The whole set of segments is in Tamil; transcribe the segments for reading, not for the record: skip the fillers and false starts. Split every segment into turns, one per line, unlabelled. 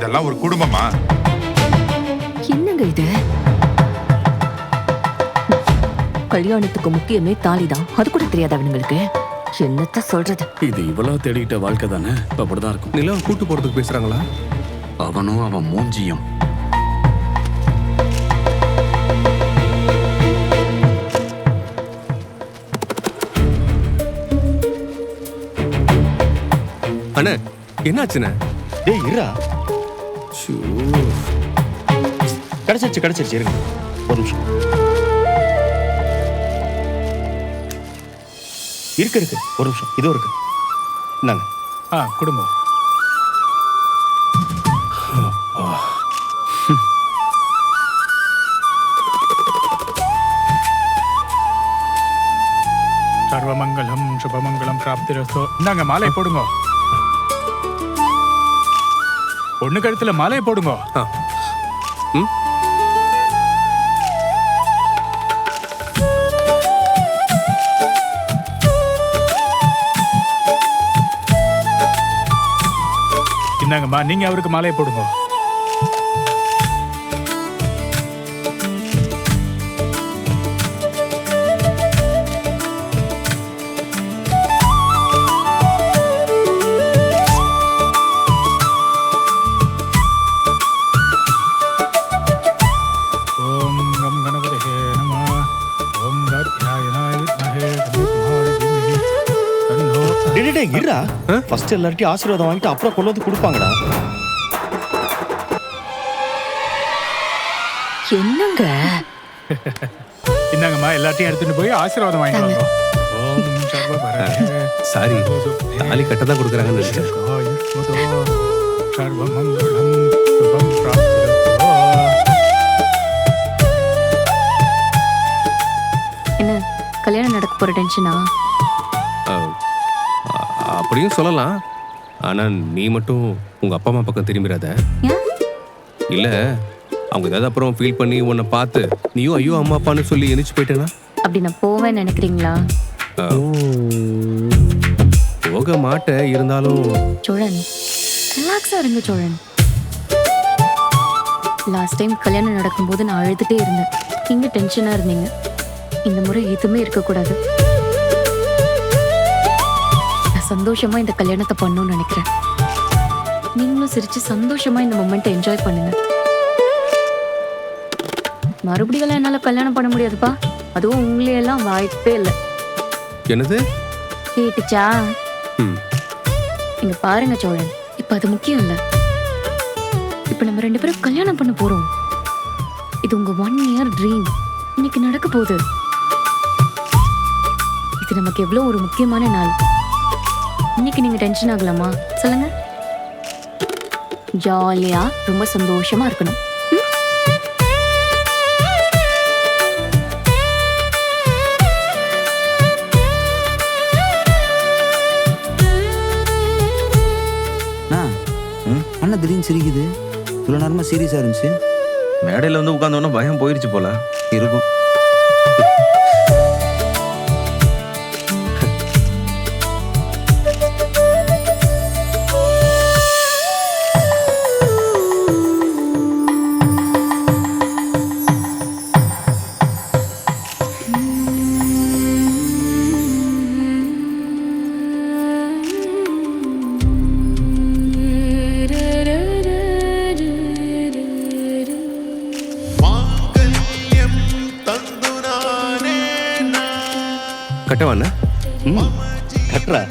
இதெல்லாம் ஒரு குடும்பமா?
என்னங்க இது? கல்யாணத்துக்கு முக்கியமே தாலிதான். அது கூட தெரியாது அவனுங்களுக்கு. என்னத்த சொல்றது?
இது இவ்வளவு தேடிக்கிட்ட வாழ்க்கை தானே, அப்படிதான் இருக்கும்.
நிலா கூட்டு போறதுக்கு பேசுறாங்களா?
அவனும் அவன் மூஞ்சியும்.
அண்ணே என்னாச்சுண்ணே?
டேய் இருடா. கிடைச்சிருச்சு இருங்க ஒரு நிமிஷம். இருக்கு ஒரு நிமிஷம், இதோ இருக்கு. இந்தாங்க.
குடும்பம் சர்வமங்கலம் சுபமங்கலம் பிராப்திரஸ்தோ. இந்தாங்க மாலை போடுங்க. பொண்ணு கழுத்துல மாலை போடுங்க. இந்தாங்கம்மா, நீங்க அவருக்கு மாலையை போடுங்க. ஓம் கம் கணபதியே நமः. ஓம் காத்யாயனாய வித்மஹே தன்னோ தீமஹி தன்னோ.
டேய் இருடா. ஃபர்ஸ்ட் எல்லார்ட்டையும் ஆசீர்வாதம் வாங்கிட்டு அப்புறம் கொண்டு வந்து கொடுப்பாங்கடா.
என்னங்க?
இந்தாங்கம்மா, எல்லாத்தையும் எடுத்துட்டு போய் ஆசீர்வாதம் வாங்கிட்டு ஓம் சர்வபரதே.
சாரி, தாலி கட்ட தான் கொடுக்குறாங்கன்னு நினைச்சேன்.
சர்வமங்கலம் சுபம் பிராப்திரஸ்தோ.
என்ன கல்யாணம் நடக்க போற டென்ஷனா?
அப்படியும் சொல்லலாம். ஆனா நீ மட்டும் உங்க அப்பா அம்மா பக்கம் திரும்பிடாத.
ஏன்?
இல்ல, அவங்க ஏதாவது அப்புறம் ஃபீல் பண்ணி உன்னை பார்த்து நீயும் ஐயோ அம்மா அப்பான்னு சொல்லி எந்திரிச்சு போயிட்டேனா?
அப்படி நான் போவேன்னு நினைக்கிறீங்களா?
போக மாட்டேன். இருந்தாலும்
சோழன், ரிலாக்ஸா இருங்க சோழன். லாஸ்ட் டைம் கல்யாணம் நடக்கும்போது நான் அழுதுட்டே இருந்தேன். நீங்க டென்ஷனா இருந்தீங்க. இந்த முறை எதுவுமே இருக்கக்கூடாது. நான் சந்தோஷமா இந்த கல்யாணத்தை பண்ணணும்னு நினைக்கிறேன். நீங்களும் சிரிச்சு சந்தோஷமா இந்த மொமெண்ட்டை என்ஜாய் பண்ணுங்க. மறுபடியும் என்னால கல்யாணம் பண்ண முடியாதுப்பா. அதுவும் உங்களையெல்லாம் வாய்ப்பே இல்லை.
என்னது
கேட்டுச்சா? இங்க பாருங்க சோழன், இப்ப அது முக்கியம் இல்ல. இப்ப நம்ம 2 பேரும் கல்யாணம் பண்ண போறோம். இது உங்க 1 year ட்ரீம் இன்னைக்கு நடக்க போகுது. இது நமக்கு எவ்வளவு ஒரு முக்கியமான நாள். இன்னைக்கு நீங்க டென்ஷன் ஆகலாமா சொல்லுங்க? ஜாலியா ரொம்ப சந்தோஷமா இருக்கணும்.
அண்ணா திடீர்னு சிரிக்குது. இவ்வளோ நேரமா சீரியஸா இருந்துச்சு.
மேடையில் வந்து உட்காந்தோன்னா பயம் போயிருச்சு போல
இருக்கும்.
கட்டவாண்ண?
கட்டுறா.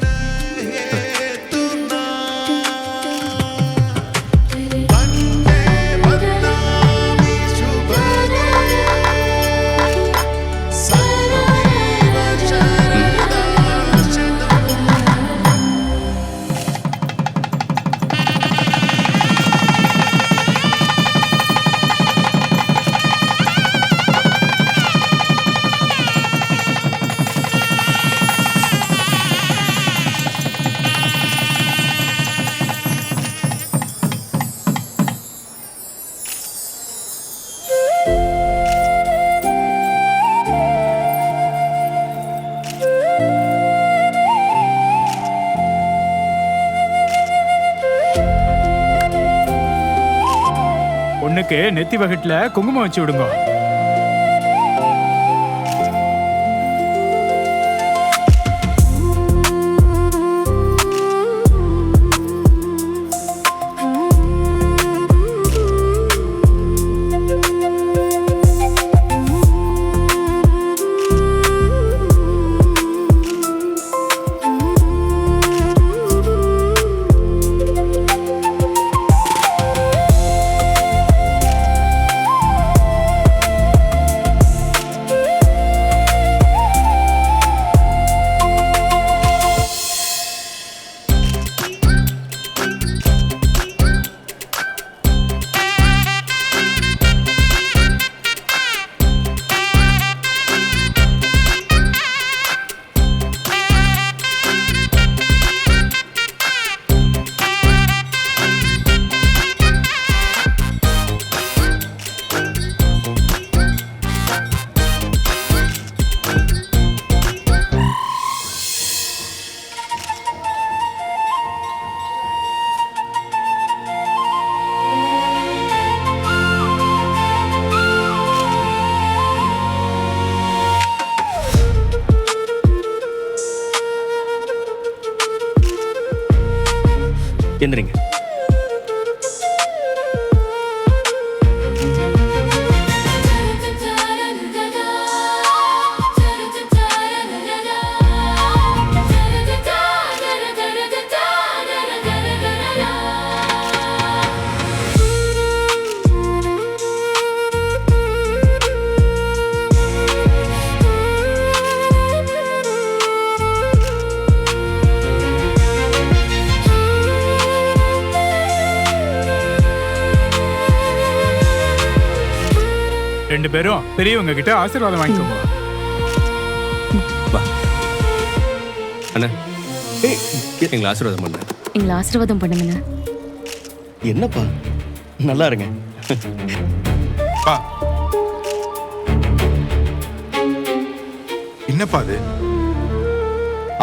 பொண்ணுக்கு நெத்தி வகட்டுல குங்குமம் வச்சு விடுங்க.
எந்திரிங்க.
ரெண்டு பேரும் பெரியவங்க கிட்ட ஆசீர்வாதம் வாங்கிக்கோங்க.
வா அண்ணா, எங்களை ஆசீர்வாதம் பண்ண.
எங்களை ஆசீர்வாதம் பண்ணுங்கண்ணா.
என்னப்பா, நல்லா இருங்க.
பா என்னப்பா அது?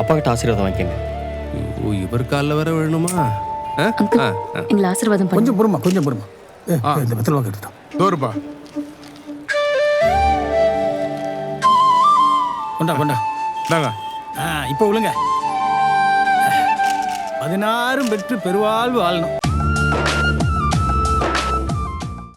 அப்பா கிட்ட ஆசீர்வாதம் வாங்கிக்கங்க.
ஓ, இவர் காலில் வர வேணுமா?
அங்கிள் எங்களை ஆசீர்வாதம் பண்ணுங்க.
கொஞ்சம் பொறுமா இந்த பத்திரமா கேட்டுட்டோம்.
தோறுப்பா.
கொண்டா
தாங்க.
இப்போ விழுங்க. 16 பெற்று பெருவாழ்வு வாழணும்.